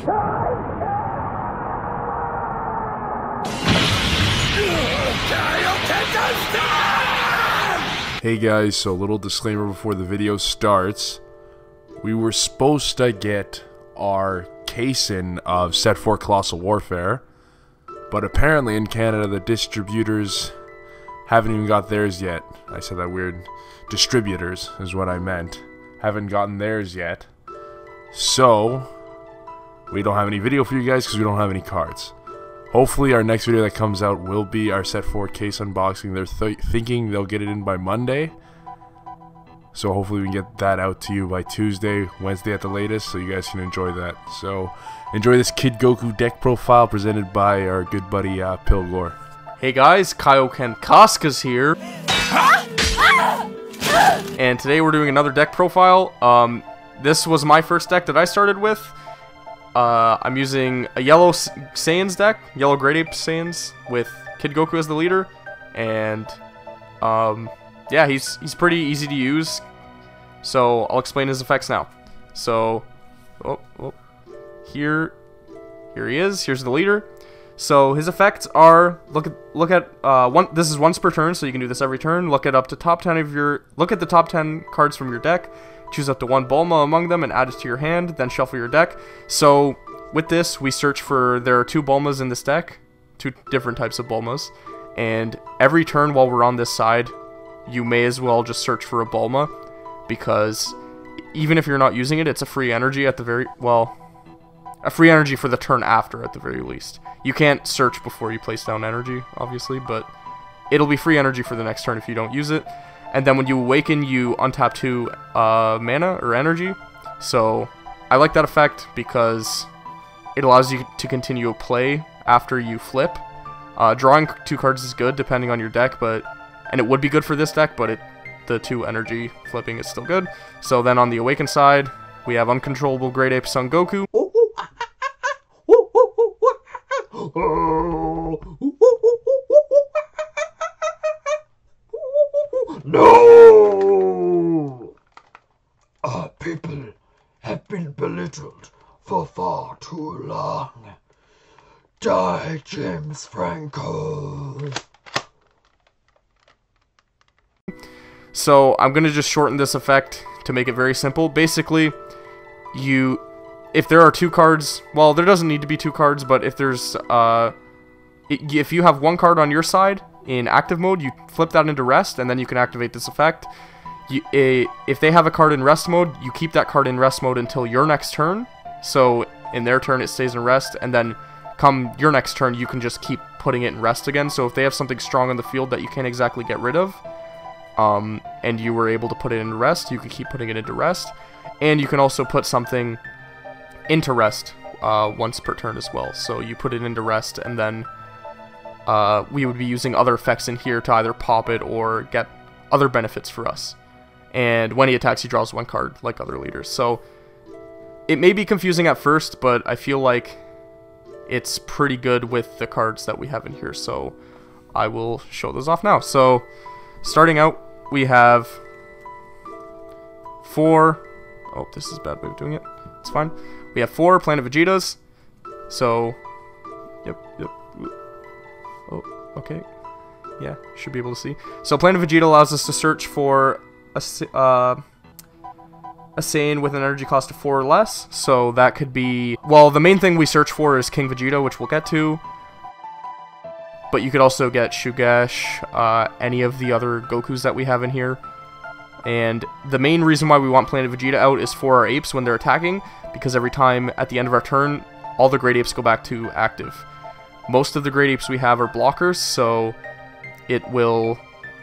Hey guys, so a little disclaimer before the video starts. We were supposed to get our case in of Set 4 Colossal Warfare, but apparently in Canada the distributors haven't even got theirs yet. I said that weird. Distributors is what I meant. Haven't gotten theirs yet. So, we don't have any video for you guys because we don't have any cards. Hopefully our next video that comes out will be our Set 4 case unboxing. They're thinking they'll get it in by Monday. So hopefully we can get that out to you by Tuesday, Wednesday at the latest, so you guys can enjoy that. So enjoy this Kid Goku deck profile presented by our good buddy Pilgor. Hey guys, Kaioken Casca's here. And today we're doing another deck profile. This was my first deck that I started with. I'm using a yellow Saiyans deck, yellow Great Apes Saiyans, with Kid Goku as the leader, and yeah, he's pretty easy to use. So I'll explain his effects now. So, here he is. Here's the leader. So his effects are look at one. This is once per turn, so you can do this every turn. Look at the top 10 cards from your deck. Choose up to one Bulma among them and add it to your hand, then shuffle your deck. So, with this, we search for, there are 2 Bulmas in this deck, 2 different types of Bulmas, and every turn while we're on this side, you may as well just search for a Bulma, because even if you're not using it, it's a free energy at the very, well, a free energy for the turn after at the very least. You can't search before you place down energy, obviously, but it'll be free energy for the next turn if you don't use it. And then when you awaken, you untap 2 mana or energy. So I like that effect because it allows you to continue a play after you flip. Drawing 2 cards is good depending on your deck, and it would be good for this deck, but the 2 energy flipping is still good. So then on the awaken side, we have uncontrollable Great Ape Son Goku. No! Our people have been belittled for far too long. Die, James Franco! So I'm going to just shorten this effect to make it very simple. Basically, if there are 2 cards, well, there doesn't need to be 2 cards, but if there's, if you have 1 card on your side in active mode, you flip that into rest, and then you can activate this effect. If they have a card in rest mode, you keep that card in rest mode until your next turn. So in their turn, it stays in rest, and then come your next turn, you can just keep putting it in rest again. So if they have something strong on the field that you can't exactly get rid of, and you were able to put it into rest, you can keep putting it into rest. And you can also put something into rest once per turn as well. So you put it into rest, and then we would be using other effects in here to either pop it or get other benefits for us. And when he attacks, he draws 1 card, like other leaders. So it may be confusing at first, but I feel like it's pretty good with the cards that we have in here. So I will show those off now. So starting out, we have 4... Oh, this is a bad way of doing it. It's fine. We have 4 Planet Vegetas. So, yep. Oh, okay. Yeah, should be able to see. So Planet Vegeta allows us to search for a Saiyan with an energy cost of 4 or less. So that could be... Well, the main thing we search for is King Vegeta, which we'll get to. But you could also get Shugesh, any of the other Gokus that we have in here. And the main reason why we want Planet Vegeta out is for our apes when they're attacking, because every time at the end of our turn, all the Great Apes go back to active. Most of the Great Apes we have are blockers, so it will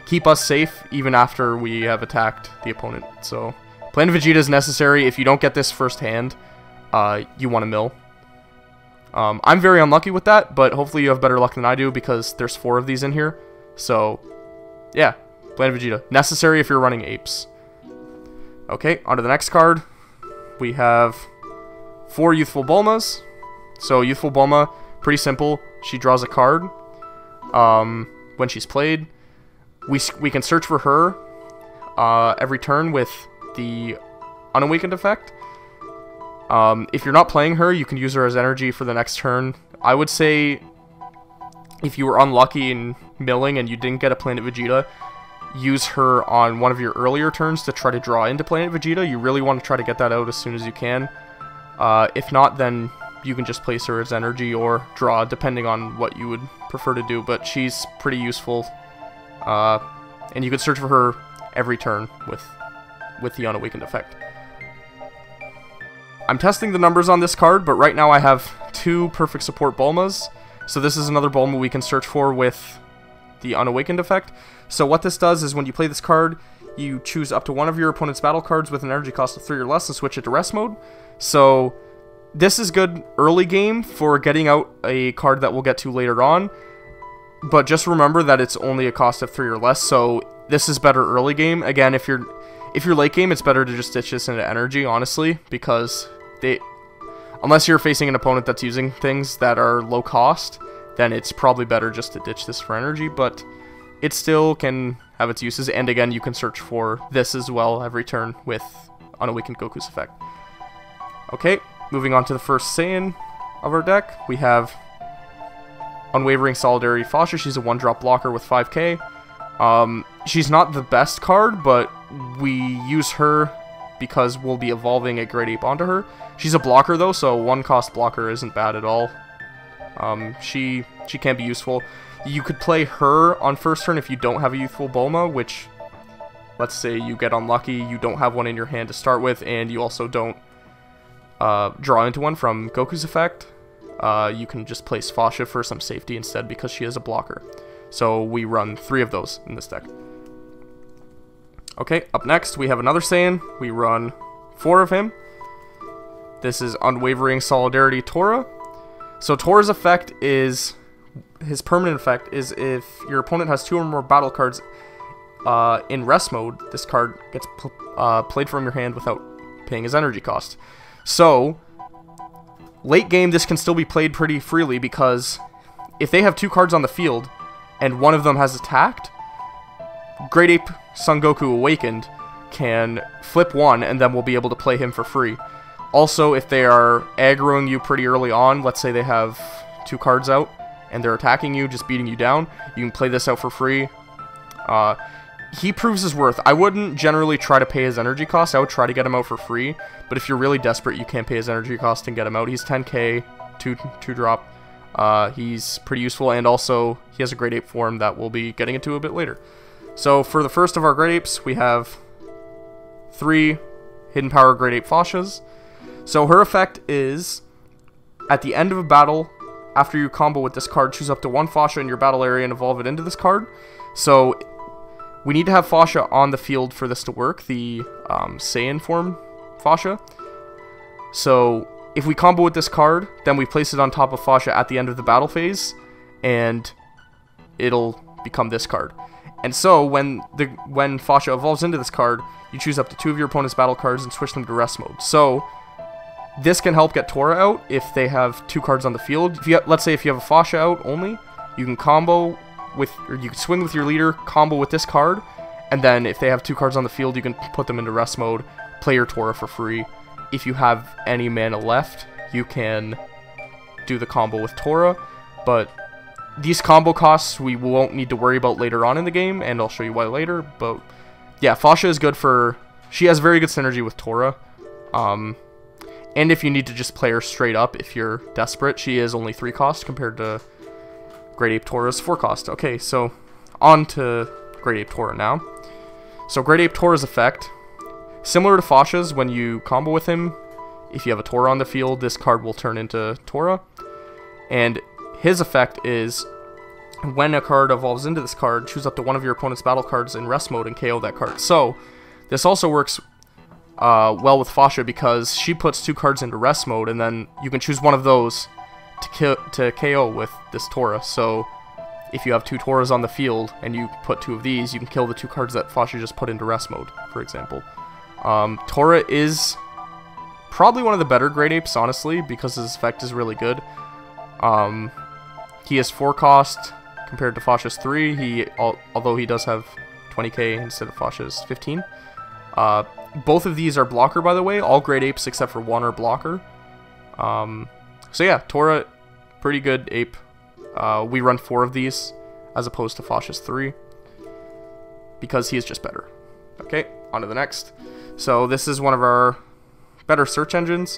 keep us safe even after we have attacked the opponent. So Planet Vegeta is necessary. If you don't get this firsthand, you want to mill. I'm very unlucky with that, but hopefully you have better luck than I do because there's 4 of these in here. So, yeah, Planet Vegeta. Necessary if you're running apes. Okay, on to the next card. We have 4 Youthful Bulmas. So, Youthful Bulma, pretty simple. She draws a card when she's played. We can search for her every turn with the Unawakened effect. If you're not playing her, you can use her as energy for the next turn. I would say if you were unlucky in milling and you didn't get a Planet Vegeta, use her on one of your earlier turns to try to draw into Planet Vegeta. You really want to try to get that out as soon as you can. If not, then you can just place her as energy or draw, depending on what you would prefer to do. But she's pretty useful, and you can search for her every turn with the Unawakened effect. I'm testing the numbers on this card, but right now I have 2 perfect support Bulmas. So this is another Bulma we can search for with the Unawakened effect. So what this does is when you play this card, you choose up to one of your opponent's battle cards with an energy cost of 3 or less and switch it to rest mode. So this is good early game for getting out a card that we'll get to later on. But just remember that it's only a cost of 3 or less, so this is better early game. Again, if you're late game, it's better to just ditch this into energy, honestly, because unless you're facing an opponent that's using things that are low cost, then it's probably better just to ditch this for energy, but it still can have its uses, and again, you can search for this as well every turn with Unawakened Goku's effect. Okay, moving on to the first Saiyan of our deck, we have Unwavering Solidarity Fasha. She's a 1-drop blocker with 5k. She's not the best card, but we use her because we'll be evolving a Great Ape onto her. She's a blocker though, so 1-cost blocker isn't bad at all. She can be useful. You could play her on first turn if you don't have a youthful Bulma, which, let's say you get unlucky, you don't have one in your hand to start with, and you also don't draw into one from Goku's effect. You can just place Fasha for some safety instead because she is a blocker. So we run 3 of those in this deck. Okay, up next we have another Saiyan. We run 4 of him. This is Unwavering Solidarity Tora. So Tora's effect is, his permanent effect is if your opponent has 2 or more battle cards in rest mode, this card gets played from your hand without paying his energy cost. So late game, this can still be played pretty freely because if they have 2 cards on the field and one of them has attacked, Great Ape Son Goku Awakened can flip 1 and then we'll be able to play him for free. Also, if they are aggroing you pretty early on, let's say they have 2 cards out and they're attacking you, just beating you down, you can play this out for free. He proves his worth. I wouldn't generally try to pay his energy cost. I would try to get him out for free. But if you're really desperate, you can't pay his energy cost and get him out. He's 10k, 2-drop. He's pretty useful, and also he has a Great Ape form that we'll be getting into a bit later. So for the first of our Great Apes, we have 3 Hidden Power Great Ape Fashas. So her effect is, at the end of a battle, after you combo with this card, choose up to 1 Fasha in your battle area and evolve it into this card. So we need to have Fasha on the field for this to work, the Saiyan form Fasha. So if we combo with this card, then we place it on top of Fasha at the end of the battle phase, and it'll become this card. And so when Fasha evolves into this card, you choose up to 2 of your opponent's battle cards and switch them to rest mode. So this can help get Tora out if they have 2 cards on the field. If let's say if you have a Fasha out only, you can combo with, or you can swing with your leader, combo with this card, and then if they have 2 cards on the field, you can put them into rest mode, play your Tora for free. If you have any mana left, you can do the combo with Tora, but these combo costs we won't need to worry about later on in the game, and I'll show you why later. But yeah, Fasha is good for, she has very good synergy with Tora. And if you need to just play her straight up, if you're desperate, she is only 3 cost compared to Great Ape Tora's 4 cost. Okay, so on to Great Ape Tora now. So Great Ape Tora's effect, similar to Fasha's, when you combo with him, if you have a Tora on the field, this card will turn into Tora. And his effect is, when a card evolves into this card, choose up to 1 of your opponent's battle cards in rest mode and KO that card. So this also works well with Fasha because she puts 2 cards into rest mode, and then you can choose one of those to KO with this Tora. So if you have 2 Toras on the field and you put 2 of these, you can kill the 2 cards that Fasha just put into rest mode, for example. Tora is probably one of the better Great Apes, honestly, because his effect is really good. He has 4 cost compared to Fasha's 3. Although he does have 20k instead of Fasha's 15. Both of these are blocker, by the way. All Great Apes except for one are blocker. So yeah, Tora, pretty good ape. We run 4 of these as opposed to Fasha's 3 because he is just better. Okay, on to the next. So this is one of our better search engines.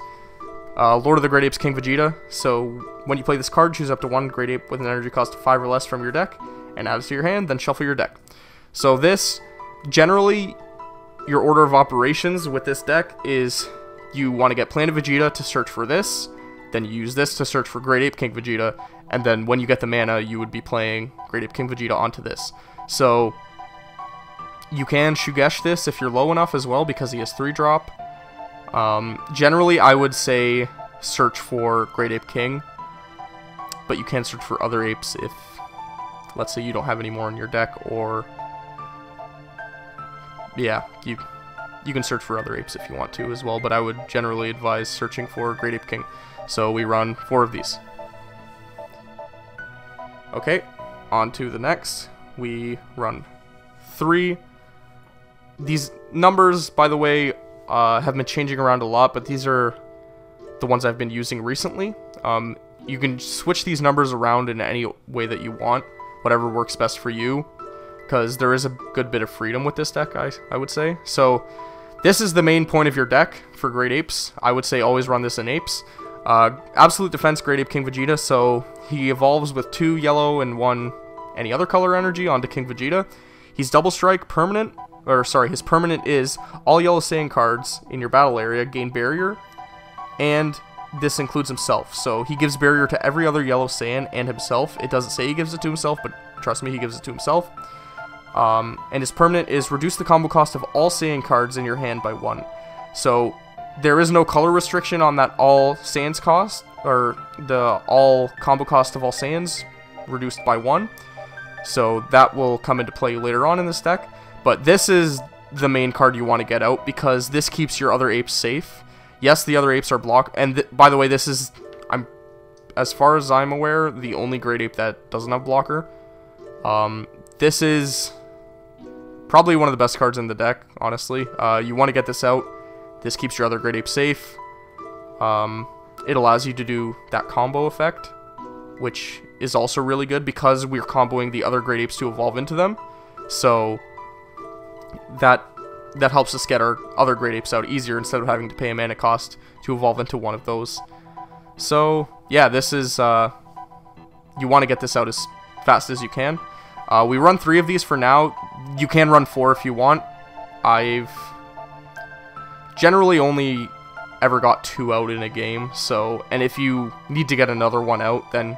Lord of the Great Apes, King Vegeta. So when you play this card, choose up to 1 Great Ape with an energy cost of 5 or less from your deck and add it to your hand, then shuffle your deck. So this, generally, your order of operations with this deck is you want to get Planet Vegeta to search for this, then you use this to search for Great Ape King Vegeta, and then when you get the mana, you would be playing Great Ape King Vegeta onto this. So you can Shugesh this if you're low enough as well, because he has 3-drop. Generally, I would say search for Great Ape King, but you can search for other apes if, let's say, you don't have any more in your deck, or yeah, you can search for other apes if you want to as well, but I would generally advise searching for Great Ape King. So we run 4 of these. Okay, on to the next. We run 3. These numbers, by the way, have been changing around a lot, but these are the ones I've been using recently. You can switch these numbers around in any way that you want, whatever works best for you, because there is a good bit of freedom with this deck, I would say. So this is the main point of your deck for Great Apes. I would say always run this in Apes. Absolute Defense, Great Ape King Vegeta, so he evolves with 2 yellow and 1 any other color energy onto King Vegeta. He's Double Strike, permanent, or sorry, his permanent is all yellow Saiyan cards in your battle area gain barrier, and this includes himself. So he gives barrier to every other yellow Saiyan and himself. It doesn't say he gives it to himself, but trust me, he gives it to himself. And his permanent is reduce the combo cost of all Saiyan cards in your hand by 1. So there is no color restriction on that all Saiyans cost, or the all combo cost of all Saiyans reduced by 1. So that will come into play later on in this deck. But this is the main card you want to get out, because this keeps your other apes safe. Yes, the other apes are blocked, and by the way, this is, as far as I'm aware, the only Great Ape that doesn't have blocker. This is probably one of the best cards in the deck, honestly. You want to get this out. This keeps your other Great Ape safe. It allows you to do that combo effect, which is also really good because we're comboing the other Great Apes to evolve into them. So that helps us get our other Great Apes out easier instead of having to pay a mana cost to evolve into one of those. So yeah, this is, you want to get this out as fast as you can. We run 3 of these for now. You can run 4 if you want. I've generally only ever got 2 out in a game, so, and if you need to get another one out, then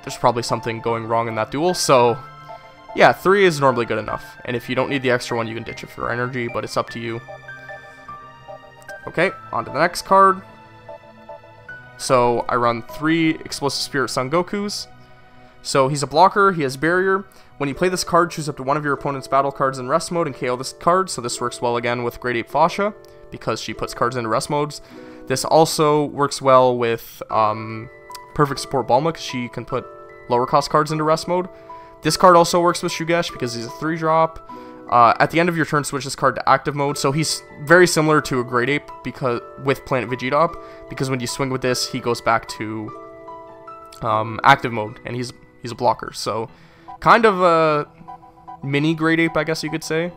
there's probably something going wrong in that duel. So yeah, 3 is normally good enough, and if you don't need the extra one, you can ditch it for energy, but it's up to you. Okay, on to the next card. So I run 3 Explosive Spirit Son Gokus. So he's a blocker, he has barrier. When you play this card, choose up to one of your opponent's battle cards in rest mode and KO this card. So this works well again with Great Ape Fasha, because she puts cards into rest modes. This also works well with Perfect Support Bulma, because she can put lower cost cards into rest mode. This card also works with Shugesh because he's a 3-drop. At the end of your turn, switch this card to active mode. So he's very similar to a Great Ape because with Planet Vegeta up, because when you swing with this, he goes back to active mode, and he's a blocker. So kind of a mini Great Ape, I guess you could say.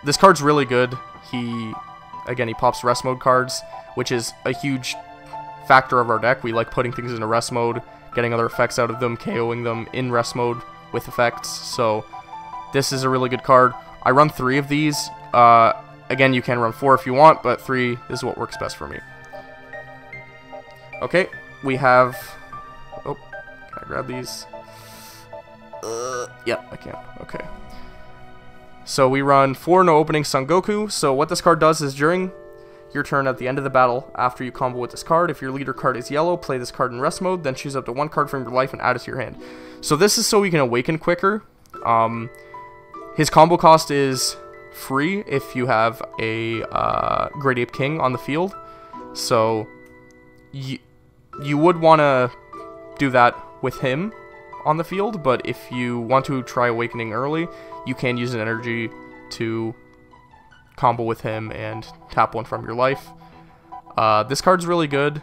This card's really good. He pops rest mode cards, which is a huge factor of our deck. We like putting things into rest mode, getting other effects out of them, KOing them in rest mode with effects. So this is a really good card. I run 3 of these. Again, you can run 4 if you want, but 3 is what works best for me. Okay, we have... Oh, can I grab these? Yep, I can. Okay. So we run 4 no opening Son Goku. So what this card does is during your turn at the end of the battle, after you combo with this card, if your leader card is yellow, play this card in rest mode, then choose up to 1 card from your life and add it to your hand. So this is so we can awaken quicker. His combo cost is free if you have a Great Ape King on the field. So you would want to do that with him on the field, but if you want to try awakening early, you can use an energy to combo with him and tap one from your life. This card's really good.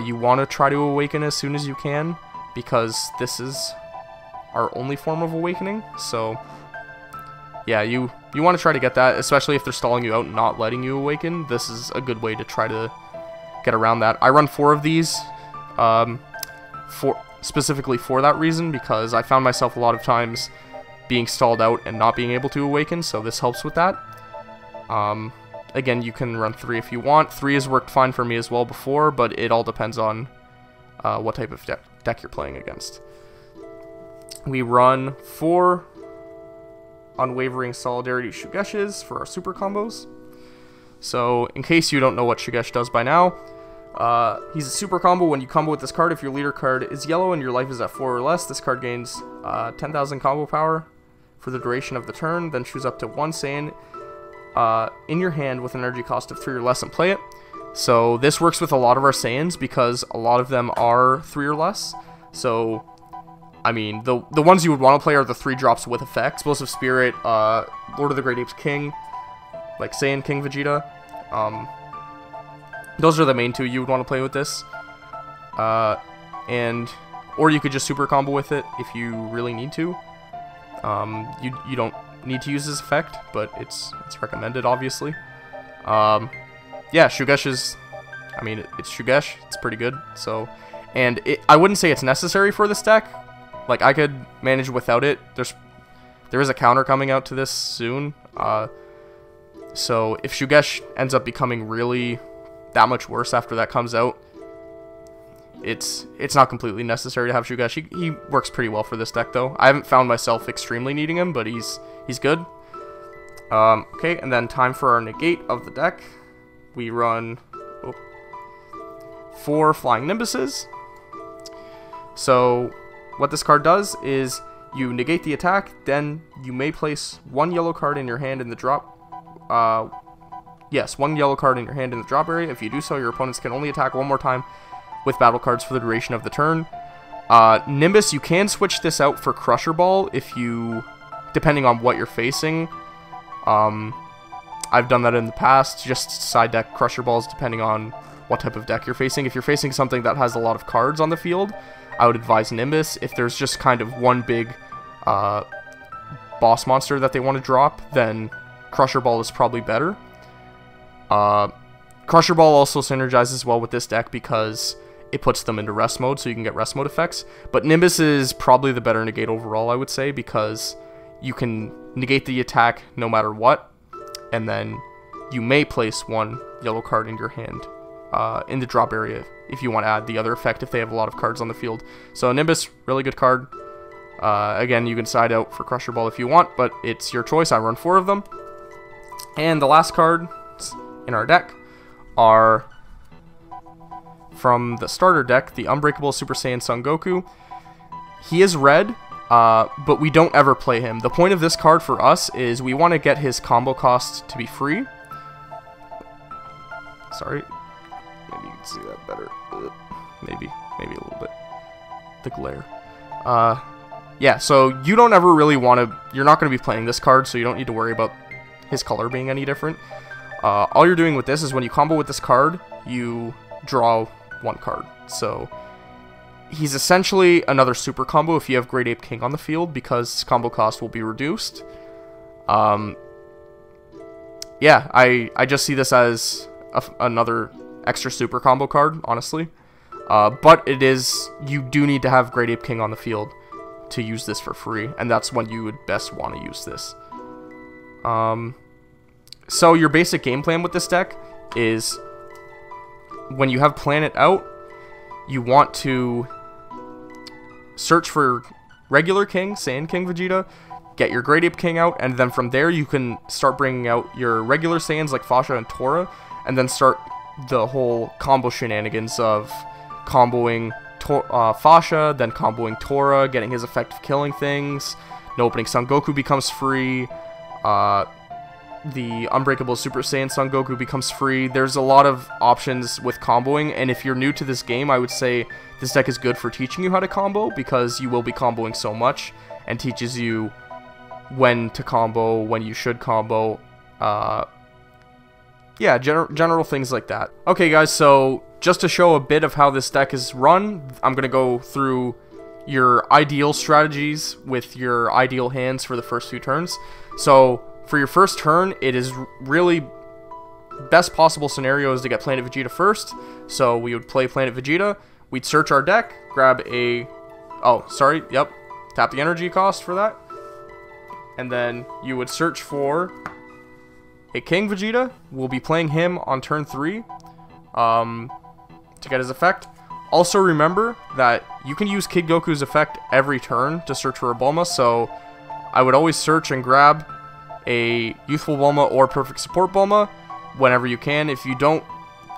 You want to try to awaken as soon as you can, because this is our only form of awakening. So yeah, you want to try to get that, especially if they're stalling you out and not letting you awaken. This is a good way to try to get around that. I run 4 of these specifically for that reason, because I found myself a lot of times being stalled out and not being able to awaken, so this helps with that. Again, you can run 3 if you want. 3 has worked fine for me as well before, but it all depends on what type of deck you're playing against. We run 4 Unwavering Solidarity Shugeshes for our super combos. So, in case you don't know what Shugesh does by now, he's a super combo. When you combo with this card, if your leader card is yellow and your life is at 4 or less, this card gains 10,000 combo power for the duration of the turn, then choose up to 1 Saiyan in your hand with an energy cost of 3 or less and play it. So this works with a lot of our Saiyans because a lot of them are 3 or less. So, I mean, the ones you would want to play are the 3 drops with effect. Explosive Spirit, Lord of the Great Apes King, like Saiyan King Vegeta. Those are the main 2 you would want to play with this. Or you could just super combo with it if you really need to. You don't need to use this effect, but it's recommended, obviously. Yeah, Shugesh is, I mean, it's Shugesh. It's pretty good. So, and I wouldn't say it's necessary for this deck. Like, I could manage without it. There is a counter coming out to this soon. So if Shugesh ends up becoming really that much worse after that comes out, it's not completely necessary to have Shugesh. He works pretty well for this deck, though. I haven't found myself extremely needing him, but he's good. Okay, and then time for our negate of the deck. We run 4 Flying Nimbuses. So what this card does is you negate the attack, then you may place 1 yellow card in your hand in the drop. Yes, 1 yellow card in your hand in the drop area. If you do so, your opponents can only attack 1 more time with battle cards for the duration of the turn. Nimbus, you can switch this out for Crusher Ball if you, depending on what you're facing. I've done that in the past, just side deck Crusher Balls depending on what type of deck you're facing. If you're facing something that has a lot of cards on the field, I would advise Nimbus. If there's just kind of one big boss monster that they want to drop, then Crusher Ball is probably better. Crusher Ball also synergizes well with this deck because it puts them into rest mode, so you can get rest mode effects. But Nimbus is probably the better negate overall, I would say, because you can negate the attack no matter what, and then you may place 1 yellow card in your hand in the drop area if you want to add the other effect if they have a lot of cards on the field. So Nimbus, really good card. Again, you can side out for Crusher Ball if you want, but it's your choice. I run 4 of them. And the last card in our deck are from the starter deck, the Unbreakable Super Saiyan Son Goku. He is red, but we don't ever play him. The point of this card for us is we want to get his combo cost to be free. Sorry, maybe you can see that better. Maybe a little bit. The glare. Yeah, so you don't ever really want to, you're not going to be playing this card, so you don't need to worry about his color being any different. All you're doing with this is when you combo with this card, you draw 1 card. So he's essentially another super combo if you have Great Ape King on the field, because his combo cost will be reduced. Yeah, I just see this as another extra super combo card, honestly. But it is, you do need to have Great Ape King on the field to use this for free, and that's when you would best want to use this. So your basic game plan with this deck is when you have Planet out, you want to search for regular King, Saiyan King Vegeta, get your Great Ape King out, and then from there you can start bringing out your regular Saiyans like Fasha and Tora, and then start the whole combo shenanigans of comboing Fasha, then comboing Tora, getting his effect of killing things. No opening Son Goku becomes free. The Unbreakable Super Saiyan Son Goku becomes free. There's a lot of options with comboing, and if you're new to this game, I would say this deck is good for teaching you how to combo, because you will be comboing so much, and teaches you when to combo, when you should combo, yeah, general things like that. Okay, guys, so just to show a bit of how this deck is run, I'm going to go through your ideal strategies with your ideal hands for the first few turns. So for your first turn, it is really best possible scenario is to get Planet Vegeta first. So we would play Planet Vegeta, we'd search our deck, grab a... Oh, sorry, yep. Tap the energy cost for that. And then you would search for a King Vegeta. We'll be playing him on turn 3 to get his effect. Also remember that you can use Kid Goku's effect every turn to search for a Bulma, so I would always search and grab a Youthful Bulma or Perfect Support Bulma whenever you can. If you don't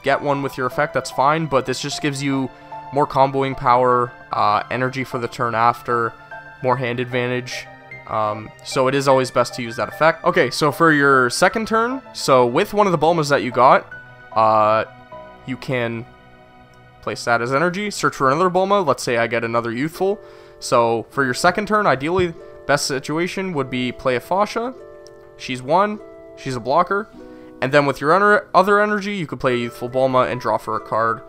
get one with your effect, that's fine, but this just gives you more comboing power, energy for the turn after, more hand advantage. So it is always best to use that effect. Okay, so for your second turn, so with one of the Bulmas that you got, you can place that as energy, search for another Bulma. Let's say I get another Youthful. So for your second turn, ideally, best situation would be play a Fasha. She's 1, she's a blocker. And then with your other energy, you could play a Youthful Bulma and draw for a card.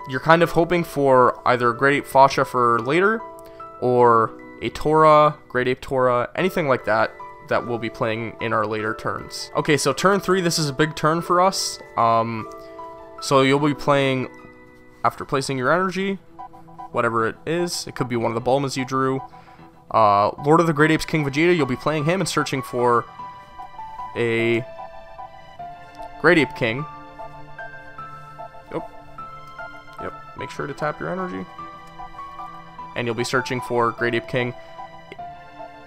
You're kind of hoping for either a Great Ape Fasha for later, or a Tora, Great Ape Tora, anything like that that we'll be playing in our later turns. Okay, so turn 3, this is a big turn for us. So you'll be playing, after placing your energy, whatever it is, it could be one of the Bulmas you drew. Lord of the Great Apes King Vegeta, you'll be playing him and searching for a Great Ape King. Yep, make sure to tap your energy. And you'll be searching for Great Ape King.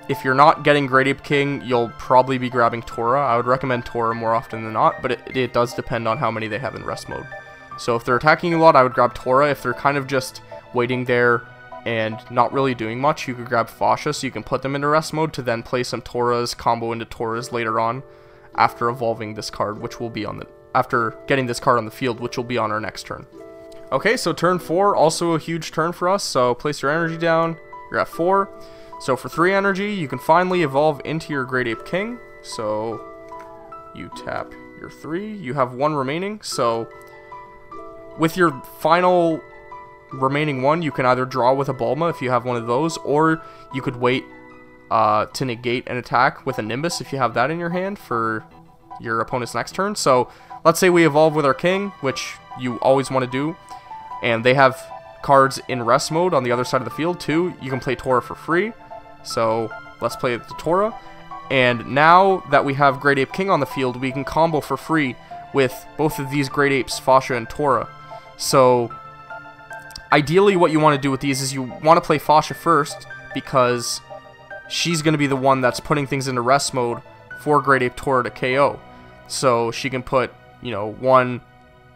If you're not getting Great Ape King, you'll probably be grabbing Tora. I would recommend Tora more often than not, but it does depend on how many they have in rest mode. So if they're attacking you a lot, I would grab Tora. If they're kind of just waiting there and not really doing much, you could grab Fasha, so you can put them into rest mode to then play some Toras, combo into Toras later on, after evolving this card, which will be on the... after getting this card on the field, which will be on our next turn. Okay, so turn 4, also a huge turn for us, so place your energy down, you're at 4. So for 3 energy, you can finally evolve into your Great Ape King. So you tap your 3, you have 1 remaining, so with your final remaining 1, you can either draw with a Bulma if you have one of those, or you could wait to negate an attack with a Nimbus if you have that in your hand for your opponent's next turn. So let's say we evolve with our King, which you always want to do, and they have cards in rest mode on the other side of the field too. You can play Tora for free, so let's play the Tora. And now that we have Great Ape King on the field, we can combo for free with both of these Great Apes, Fasha and Tora. So ideally what you want to do with these is you want to play Fasha first, because she's going to be the one that's putting things into rest mode for Great Ape Tora to KO. So she can put, you know, one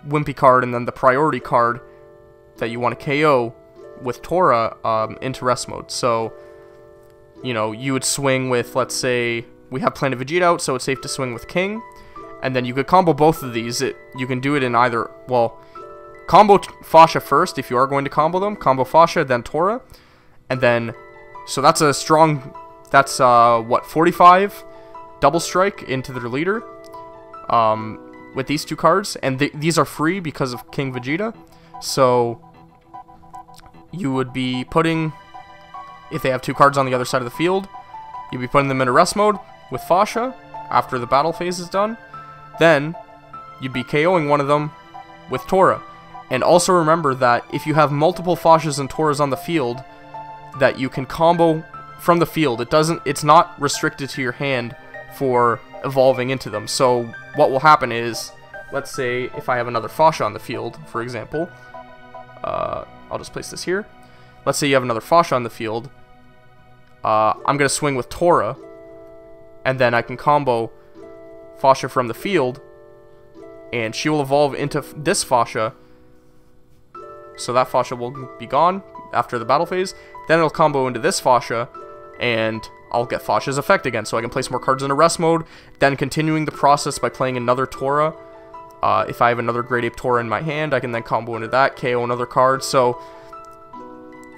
Wimpy card and then the priority card that you want to KO with Tora into rest mode. So, you know, you would swing with, let's say, we have Planet Vegeta out, so it's safe to swing with King. And then you could combo both of these. You can do it in either, well, combo Fasha first if you are going to combo them. Combo Fasha, then Tora. And then, so that's a strong, that's, what, 45 double strike into their leader with these 2 cards. And these are free because of King Vegeta. So you would be putting, if they have 2 cards on the other side of the field, you'd be putting them into rest mode with Fasha after the battle phase is done. Then you'd be KOing one of them with Tora. And also remember that if you have multiple Fashas and Toras on the field, that you can combo from the field. It's not restricted to your hand for evolving into them. So what will happen is, let's say if I have another Fasha on the field, for example, I'll just place this here. Let's say you have another Fasha on the field. I'm going to swing with Tora, and then I can combo Fasha from the field, and she will evolve into this Fasha. So that Fasha will be gone after the battle phase. Then it'll combo into this Fasha, and I'll get Fasha's effect again, so I can place more cards into rest mode, then continuing the process by playing another Tora. If I have another Great Ape Tora in my hand, I can then combo into that, KO another card. So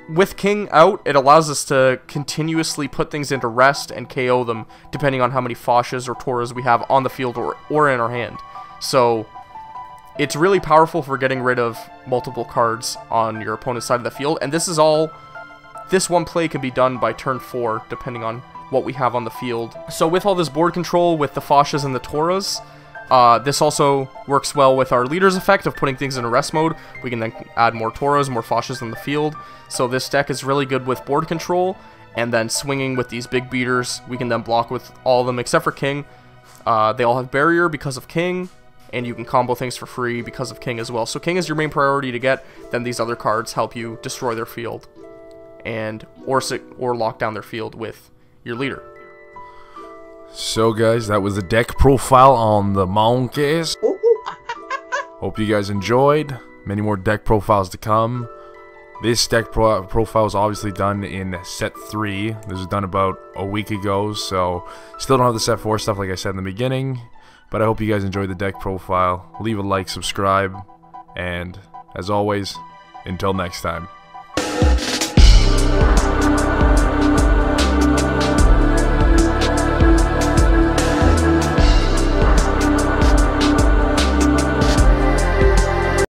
with King out, it allows us to continuously put things into rest and KO them, depending on how many Foshes or Toras we have on the field or in our hand. So, it's really powerful for getting rid of multiple cards on your opponent's side of the field, and this one play can be done by turn 4, depending on what we have on the field. So with all this board control, with the Foshes and the Toras, this also works well with our leader's effect of putting things in rest mode. We can then add more Toras, more Foshes in the field. So this deck is really good with board control, and then swinging with these big beaters. We can then block with all of them except for King. They all have barrier because of King, and you can combo things for free because of King as well. So King is your main priority to get, then these other cards help you destroy their field, and or lock down their field with your leader. So guys, that was the deck profile on the Monkeys. Hope you guys enjoyed. Many more deck profiles to come. This deck profile is obviously done in set 3. This was done about a week ago, so still don't have the set 4 stuff like I said in the beginning. But I hope you guys enjoyed the deck profile. Leave a like, subscribe, and as always, until next time.